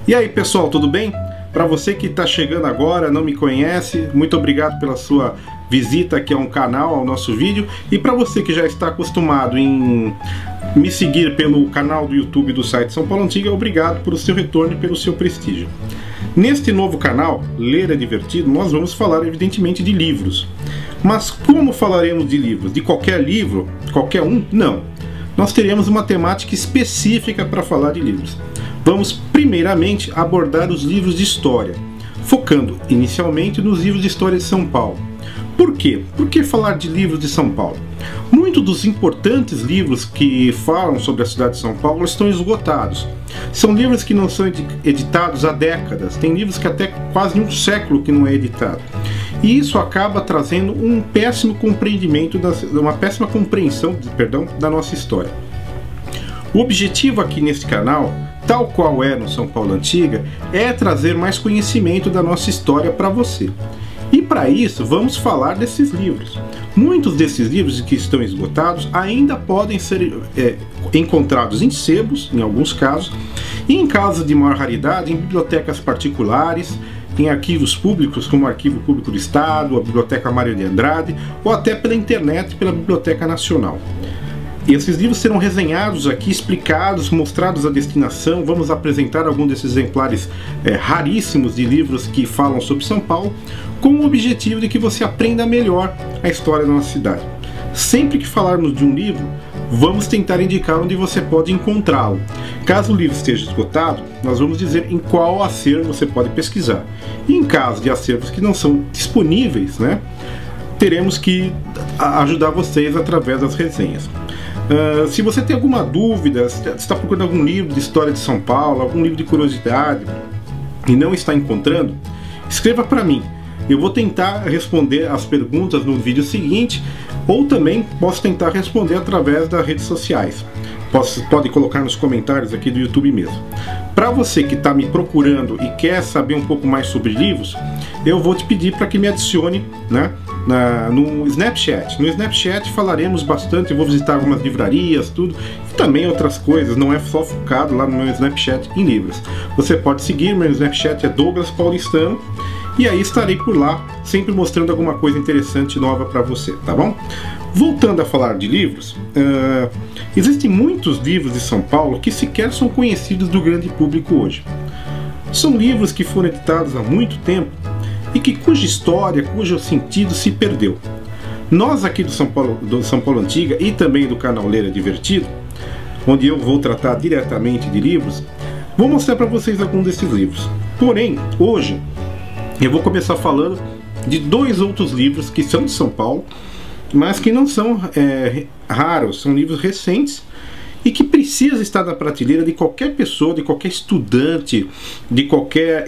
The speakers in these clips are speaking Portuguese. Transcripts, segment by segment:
E aí pessoal, tudo bem? Para você que está chegando agora, não me conhece, muito obrigado pela sua visita aqui ao canal, ao nosso vídeo. E para você que já está acostumado em me seguir pelo canal do YouTube do site São Paulo Antiga, obrigado pelo seu retorno e pelo seu prestígio. Neste novo canal, Ler é Divertido, nós vamos falar evidentemente de livros. Mas como falaremos de livros? De qualquer livro? Qualquer um? Não. Nós teremos uma temática específica para falar de livros. Vamos primeiramente abordar os livros de história, focando inicialmente nos livros de história de São Paulo. Por quê? Por que falar de livros de São Paulo? Muitos dos importantes livros que falam sobre a cidade de São Paulo estão esgotados. São livros que não são editados há décadas, tem livros que até quase um século que não é editado. E isso acaba trazendo um péssimo compreendimento, uma péssima compreensão, da nossa história. O objetivo aqui neste canal, tal qual é no São Paulo Antiga, é trazer mais conhecimento da nossa história para você. E para isso vamos falar desses livros. Muitos desses livros que estão esgotados ainda podem ser encontrados em sebos, em alguns casos, e em casos de maior raridade, em bibliotecas particulares, em arquivos públicos, como o Arquivo Público do Estado, a Biblioteca Mário de Andrade, ou até pela internet, pela Biblioteca Nacional. Esses livros serão resenhados aqui, explicados, mostrados a destinação. Vamos apresentar alguns desses exemplares raríssimos de livros que falam sobre São Paulo, com o objetivo de que você aprenda melhor a história da nossa cidade. Sempre que falarmos de um livro, vamos tentar indicar onde você pode encontrá-lo. Caso o livro esteja esgotado, nós vamos dizer em qual acervo você pode pesquisar. E em caso de acervos que não são disponíveis, teremos que ajudar vocês através das resenhas. Se você tem alguma dúvida, se está procurando algum livro de história de São Paulo, algum livro de curiosidade e não está encontrando, escreva para mim. Eu vou tentar responder as perguntas no vídeo seguinte, ou também posso tentar responder através das redes sociais. Pode colocar nos comentários aqui do YouTube mesmo. Para você que está me procurando e quer saber um pouco mais sobre livros, eu vou te pedir para que me adicione no Snapchat. No Snapchat falaremos bastante, eu vou visitar algumas livrarias, tudo, e também outras coisas, não é só focado lá no meu Snapchat em livros. Você pode seguir, meu Snapchat é Douglas Paulistano, e aí estarei por lá, sempre mostrando alguma coisa interessante nova para você, tá bom? Voltando a falar de livros, existem muitos livros de São Paulo que sequer são conhecidos do grande público hoje. São livros que foram editados há muito tempo e cuja história, cujo sentido se perdeu. Nós aqui do São Paulo Antiga e também do canal Ler é Divertido, onde eu vou tratar diretamente de livros, vou mostrar para vocês alguns desses livros. Porém, hoje eu vou começar falando de dois outros livros que são de São Paulo, mas que não são raros, são livros recentes e que precisa estar na prateleira de qualquer pessoa, de qualquer estudante, de qualquer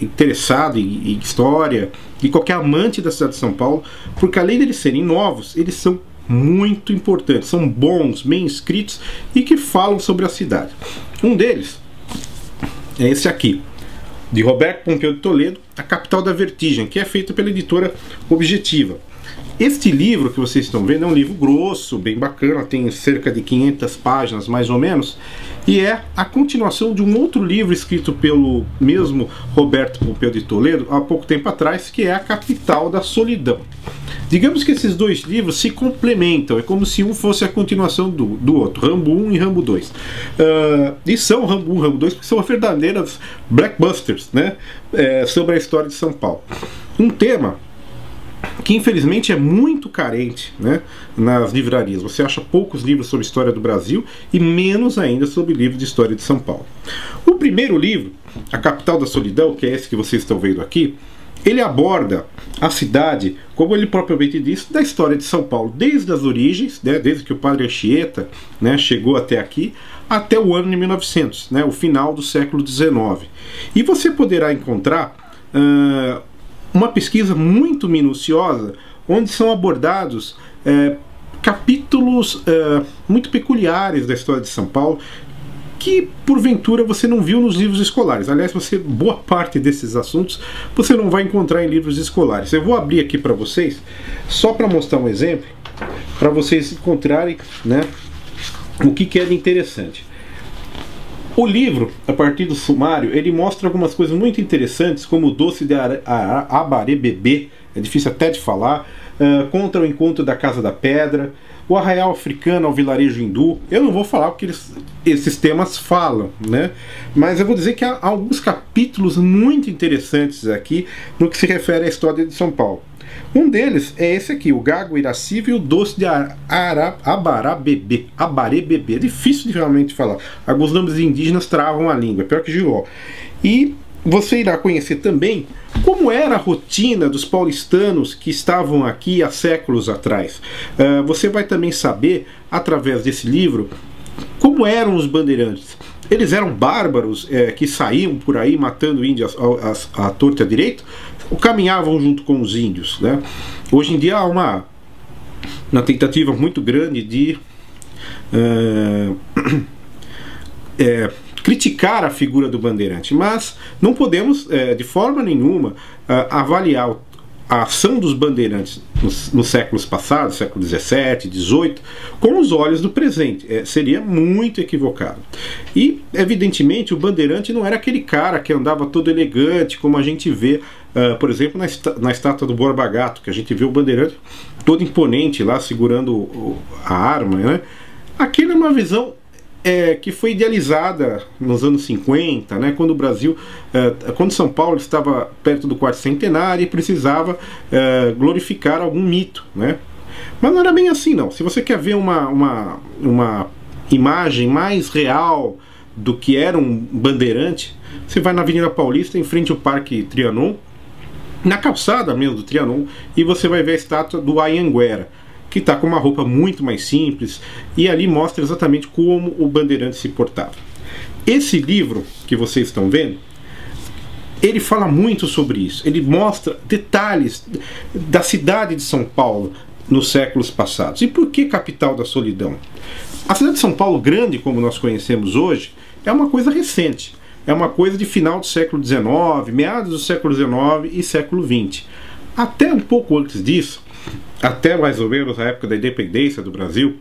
interessado em história, de qualquer amante da cidade de São Paulo, porque além de eles serem novos, eles são muito importantes, são bons, bem escritos e que falam sobre a cidade. Um deles é esse aqui, de Roberto Pompeu de Toledo, A Capital da Vertigem, que é feito pela editora Objetiva. Este livro que vocês estão vendo é um livro grosso, bem bacana, tem cerca de 500 páginas mais ou menos, e é a continuação de um outro livro escrito pelo mesmo Roberto Pompeu de Toledo há pouco tempo atrás, que é A Capital da Solidão. Digamos que esses dois livros se complementam, é como se um fosse a continuação do outro, Rambo 1 e Rambo 2. E são Rambo 1 e Rambo 2 porque são verdadeiras blockbusters, sobre a história de São Paulo. Um tema que infelizmente é muito carente nas livrarias. Você acha poucos livros sobre história do Brasil e menos ainda sobre livros de história de São Paulo. O primeiro livro, A Capital da Solidão, que é esse que vocês estão vendo aqui, ele aborda a cidade, como ele propriamente diz, da história de São Paulo, desde as origens, desde que o padre Anchieta chegou até aqui, até o ano de 1900, o final do século XIX. E você poderá encontrar uma pesquisa muito minuciosa, onde são abordados capítulos muito peculiares da história de São Paulo, que porventura você não viu nos livros escolares. Aliás, boa parte desses assuntos você não vai encontrar em livros escolares. Eu vou abrir aqui para vocês, só para mostrar um exemplo, para vocês encontrarem o que é de interessante. O livro, a partir do sumário, ele mostra algumas coisas muito interessantes, como o doce de Abaré Bebê, é difícil até de falar, contra o encontro da Casa da Pedra, o arraial africano ao vilarejo hindu. Eu não vou falar porque esses temas falam, né? Mas eu vou dizer que há alguns capítulos muito interessantes aqui no que se refere à história de São Paulo. Um deles é esse aqui, o Gago Iracível e o doce de Abaré Bebê. É difícil de realmente falar. Alguns nomes indígenas travam a língua, é pior que Giló. E você irá conhecer também como era a rotina dos paulistanos que estavam aqui há séculos atrás. Você vai também saber, através desse livro, como eram os bandeirantes. Eles eram bárbaros que saíam por aí matando índios à torta e à direita, ou caminhavam junto com os índios, né? Hoje em dia há uma tentativa muito grande de criticar a figura do bandeirante, mas não podemos de forma nenhuma avaliar a ação dos bandeirantes nos séculos passados, século XVII, XVIII, com os olhos do presente. Seria muito equivocado. E, evidentemente, o bandeirante não era aquele cara que andava todo elegante, como a gente vê, por exemplo, na estátua do Borba Gato, que a gente vê o bandeirante todo imponente lá, segurando a arma, né? Aquilo é uma visão que foi idealizada nos anos 50, né, quando o Brasil, quando São Paulo estava perto do quarto centenário e precisava glorificar algum mito, né? Mas não era bem assim, não. Se você quer ver uma imagem mais real do que era um bandeirante, você vai na Avenida Paulista, em frente ao Parque Trianon, na calçada mesmo do Trianon, e você vai ver a estátua do Anhanguera, que está com uma roupa muito mais simples, e ali mostra exatamente como o bandeirante se portava. Esse livro que vocês estão vendo, ele fala muito sobre isso. Ele mostra detalhes da cidade de São Paulo nos séculos passados. E por que capital da solidão? A cidade de São Paulo, grande como nós conhecemos hoje, é uma coisa recente. É uma coisa de final do século XIX, meados do século XIX e século XX. Até um pouco antes disso, até mais ou menos a época da independência do Brasil,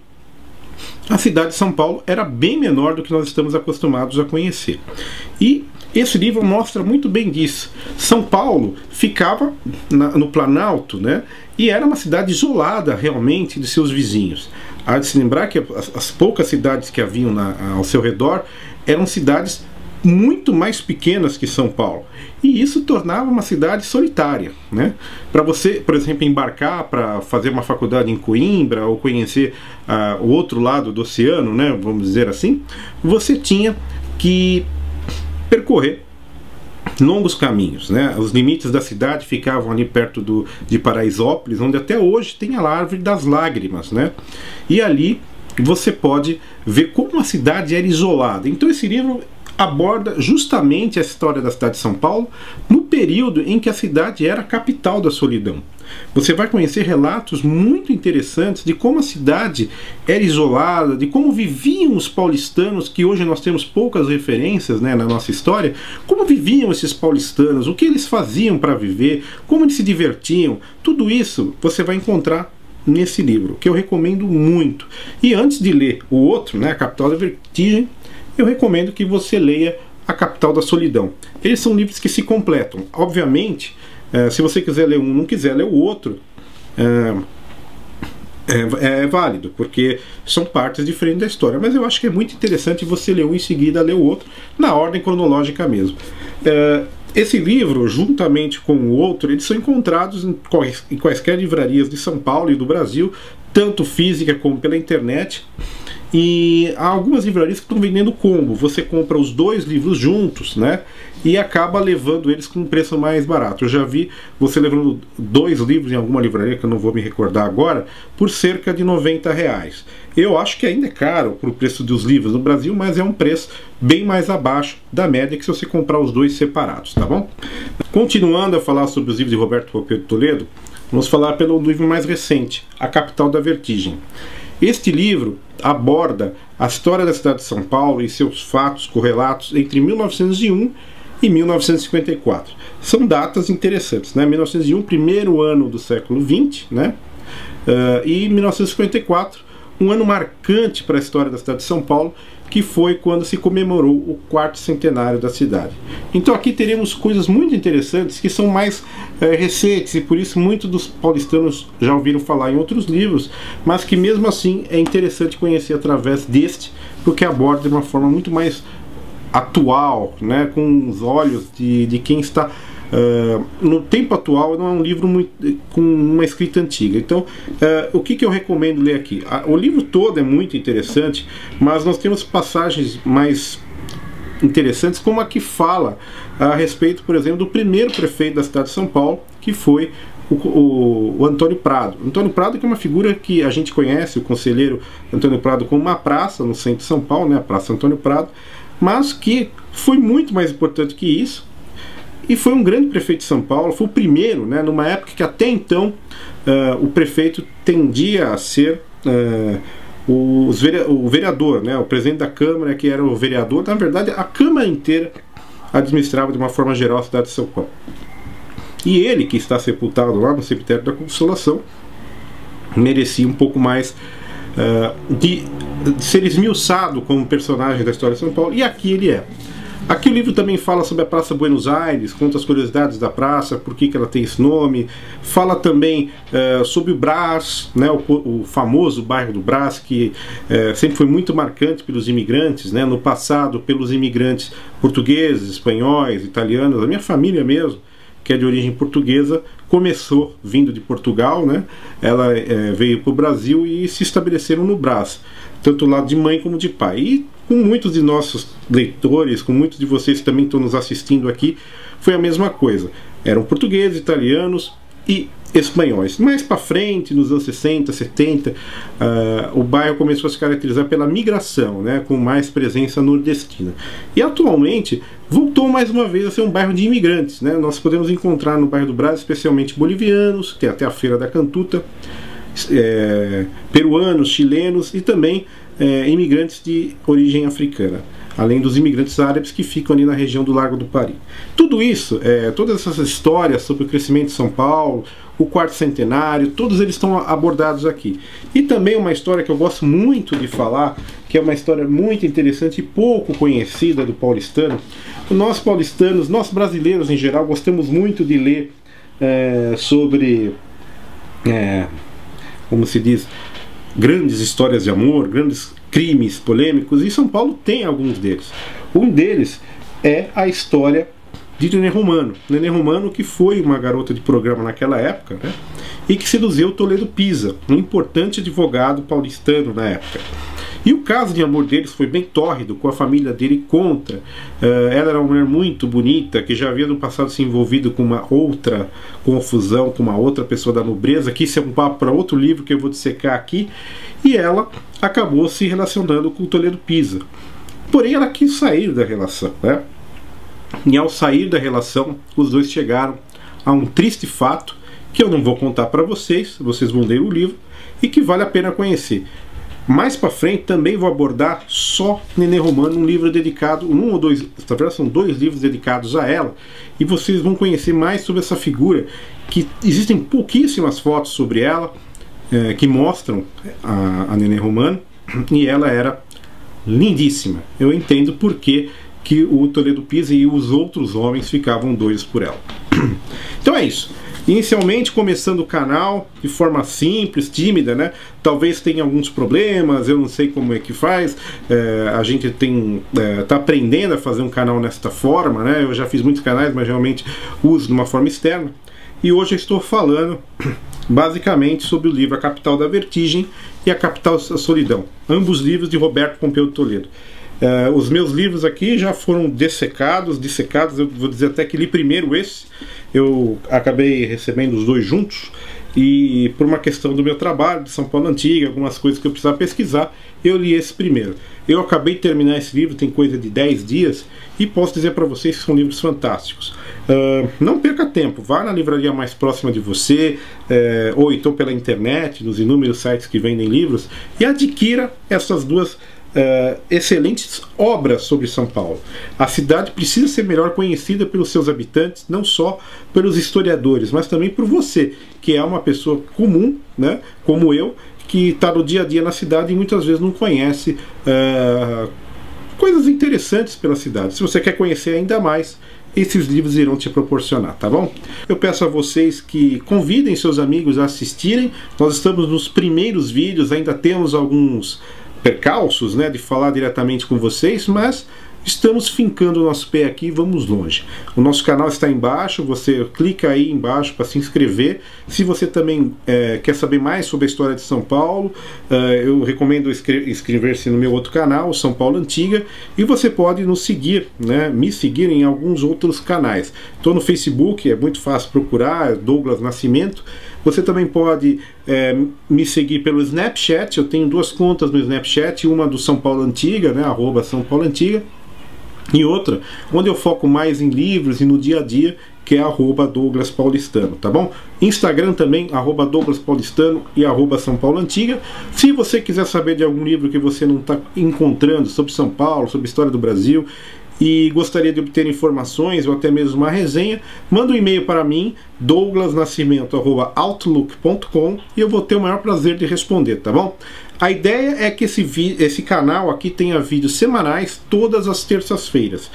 a cidade de São Paulo era bem menor do que nós estamos acostumados a conhecer. E esse livro mostra muito bem disso. São Paulo ficava no Planalto, né? E era uma cidade isolada realmente de seus vizinhos. Há de se lembrar que as poucas cidades que haviam ao seu redor eram cidades muito mais pequenas que São Paulo, e isso tornava uma cidade solitária, né? Para você, por exemplo, embarcar para fazer uma faculdade em Coimbra ou conhecer o outro lado do oceano, né, vamos dizer assim, você tinha que percorrer longos caminhos, né? Os limites da cidade ficavam ali perto de Paraisópolis, onde até hoje tem a Árvore das Lágrimas, né? E ali você pode ver como a cidade era isolada. Então esse livro aborda justamente a história da cidade de São Paulo no período em que a cidade era a capital da solidão. Você vai conhecer relatos muito interessantes de como a cidade era isolada, de como viviam os paulistanos, que hoje nós temos poucas referências, né, na nossa história. Como viviam esses paulistanos, o que eles faziam para viver, como eles se divertiam. Tudo isso você vai encontrar nesse livro, que eu recomendo muito. E antes de ler o outro, né, A Capital da Vertigem, eu recomendo que você leia A Capital da Solidão. Eles são livros que se completam. Obviamente, se você quiser ler um, não quiser ler o outro, é válido, porque são partes diferentes da história. Mas eu acho que é muito interessante você ler um em seguida ler o outro, na ordem cronológica mesmo. Esse livro, juntamente com o outro, eles são encontrados em quaisquer livrarias de São Paulo e do Brasil, tanto física como pela internet. E há algumas livrarias que estão vendendo combo. Você compra os dois livros juntos, né? E acaba levando eles com um preço mais barato. Eu já vi você levando dois livros em alguma livraria, que eu não vou me recordar agora, por cerca de R$90. Eu acho que ainda é caro para o preço dos livros no Brasil, mas é um preço bem mais abaixo da média que se você comprar os dois separados, tá bom? Continuando a falar sobre os livros de Roberto Roupeiro de Toledo, vamos falar pelo livro mais recente, A Capital da Vertigem. Este livro aborda a história da cidade de São Paulo e seus fatos correlatos entre 1901 e 1954. São datas interessantes, né? 1901, primeiro ano do século XX, né? E 1954, um ano marcante para a história da cidade de São Paulo, que foi quando se comemorou o 4º centenário da cidade. Então aqui teremos coisas muito interessantes que são mais recentes, e por isso muitos dos paulistanos já ouviram falar em outros livros, mas que mesmo assim é interessante conhecer através deste, porque aborda de uma forma muito mais atual, né, com os olhos de quem está no tempo atual. Não é um livro muito, com uma escrita antiga. Então o que eu recomendo ler aqui? O livro todo é muito interessante, mas nós temos passagens mais interessantes, como a que fala a respeito, por exemplo, do primeiro prefeito da cidade de São Paulo, que foi o Antônio Prado. Antônio Prado, que é uma figura que a gente conhece, o conselheiro Antônio Prado, como uma praça no centro de São Paulo, né, a Praça Antônio Prado, mas que foi muito mais importante que isso, e foi um grande prefeito de São Paulo. Foi o primeiro, né, numa época que até então o prefeito tendia a ser o vereador, né, o presidente da Câmara, que era o vereador. Na verdade, a Câmara inteira administrava de uma forma geral a cidade de São Paulo. E ele, que está sepultado lá no cemitério da Consolação, merecia um pouco mais de ser esmiuçado como personagem da história de São Paulo, e aqui ele é. Aqui o livro também fala sobre a Praça Buenos Aires, conta as curiosidades da praça, por que ela tem esse nome. Fala também sobre o Brás, né, o famoso bairro do Brás, que sempre foi muito marcante pelos imigrantes, né, no passado pelos imigrantes portugueses, espanhóis, italianos. A minha família mesmo, que é de origem portuguesa, começou vindo de Portugal, né? Ela veio para o Brasil e se estabeleceram no Brás, tanto do lado de mãe como de pai. E com muitos de nossos leitores, com muitos de vocês que também estão nos assistindo aqui, foi a mesma coisa. Eram portugueses, italianos e espanhóis. Mais para frente, nos anos 60, 70, o bairro começou a se caracterizar pela migração, né, com mais presença nordestina. E atualmente voltou mais uma vez a ser um bairro de imigrantes, né? Nós podemos encontrar no bairro do Brás especialmente bolivianos, tem até a Feira da Cantuta, peruanos, chilenos e também imigrantes de origem africana, além dos imigrantes árabes que ficam ali na região do Largo do Pari. Tudo isso, todas essas histórias sobre o crescimento de São Paulo, o 4º centenário, todos eles estão abordados aqui. E também uma história que eu gosto muito de falar, que é uma história muito interessante e pouco conhecida do paulistano. Nós paulistanos, nós brasileiros em geral, gostamos muito de ler sobre, como se diz, grandes histórias de amor, grandes crimes polêmicos, e São Paulo tem alguns deles. Um deles é a história de Nenê Romano. Nenê Romano, que foi uma garota de programa naquela época, né, e que seduziu Toledo Pisa, um importante advogado paulistano na época. E o caso de amor deles foi bem tórrido, com a família dele contra. Ela era uma mulher muito bonita, que já havia no passado se envolvido com uma outra confusão, com uma outra pessoa da nobreza, que isso é um papo para outro livro que eu vou dissecar aqui, e ela acabou se relacionando com o Toledo Pisa. Porém, ela quis sair da relação, né? E ao sair da relação, os dois chegaram a um triste fato, que eu não vou contar para vocês, vocês vão ler o livro, e que vale a pena conhecer. Mais para frente também vou abordar só Nenê Romano, um livro dedicado, são 2 livros dedicados a ela, e vocês vão conhecer mais sobre essa figura, que existem pouquíssimas fotos sobre ela, que mostram a Nenê Romano, e ela era lindíssima. Eu entendo por que o Toledo Pisa e os outros homens ficavam doidos por ela. Então é isso. Inicialmente começando o canal de forma simples, tímida, né? Talvez tenha alguns problemas, eu não sei como é que faz. A gente tá aprendendo a fazer um canal nesta forma, né? Eu já fiz muitos canais, mas realmente uso de uma forma externa. E hoje eu estou falando basicamente sobre o livro A Capital da Vertigem e A Capital da Solidão, ambos livros de Roberto Pompeu de Toledo. Os meus livros aqui já foram dissecados, eu vou dizer até que li primeiro esse, eu acabei recebendo os 2 juntos, e por uma questão do meu trabalho, de São Paulo Antiga, algumas coisas que eu precisava pesquisar, eu li esse primeiro. Eu acabei de terminar esse livro, tem coisa de 10 dias, e posso dizer para vocês que são livros fantásticos. Não perca tempo, vá na livraria mais próxima de você, ou então pela internet, nos inúmeros sites que vendem livros, e adquira essas 2 excelentes obras sobre São Paulo. A cidade precisa ser melhor conhecida pelos seus habitantes, não só pelos historiadores, mas também por você, que é uma pessoa comum, né, como eu, que está no dia a dia na cidade e muitas vezes não conhece coisas interessantes pela cidade. Se você quer conhecer ainda mais, esses livros irão te proporcionar, tá bom? Eu peço a vocês que convidem seus amigos a assistirem. Nós estamos nos primeiros vídeos, ainda temos alguns percalços, né, de falar diretamente com vocês, mas estamos fincando o nosso pé aqui e vamos longe. O nosso canal está embaixo, você clica aí embaixo para se inscrever. Se você também quer saber mais sobre a história de São Paulo, eu recomendo inscrever-se no meu outro canal, São Paulo Antiga, e você pode nos seguir, né, me seguir em alguns outros canais. Estou no Facebook, é muito fácil procurar, Douglas Nascimento. Você também pode me seguir pelo Snapchat. Eu tenho duas contas no Snapchat, uma do São Paulo Antiga, né, @SãoPauloAntiga, e outra onde eu foco mais em livros e no dia a dia, que é @DouglasPaulistano, tá bom? Instagram também, @DouglasPaulistano e @SãoPauloAntiga. Se você quiser saber de algum livro que você não está encontrando sobre São Paulo, sobre a história do Brasil, e gostaria de obter informações ou até mesmo uma resenha, manda um e-mail para mim, douglasnascimento@outlook.com, e eu vou ter o maior prazer de responder, tá bom? A ideia é que esse canal aqui tenha vídeos semanais todas as terças-feiras.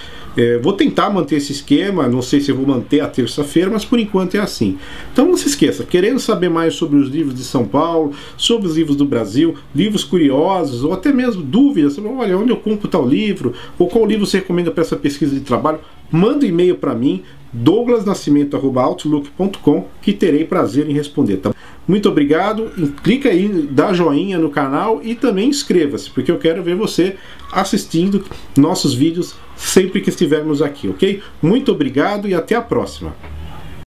Vou tentar manter esse esquema, não sei se eu vou manter a terça-feira, mas por enquanto é assim. Então não se esqueça, querendo saber mais sobre os livros de São Paulo, sobre os livros do Brasil, livros curiosos, ou até mesmo dúvidas sobre, olha, onde eu compro tal livro, ou qual livro você recomenda para essa pesquisa de trabalho, manda um e-mail para mim, douglasnascimento@outlook.com, que terei prazer em responder, tá? Muito obrigado, clica aí, dá joinha no canal e também inscreva-se, porque eu quero ver você assistindo nossos vídeos sempre que estivermos aqui, ok? Muito obrigado e até a próxima!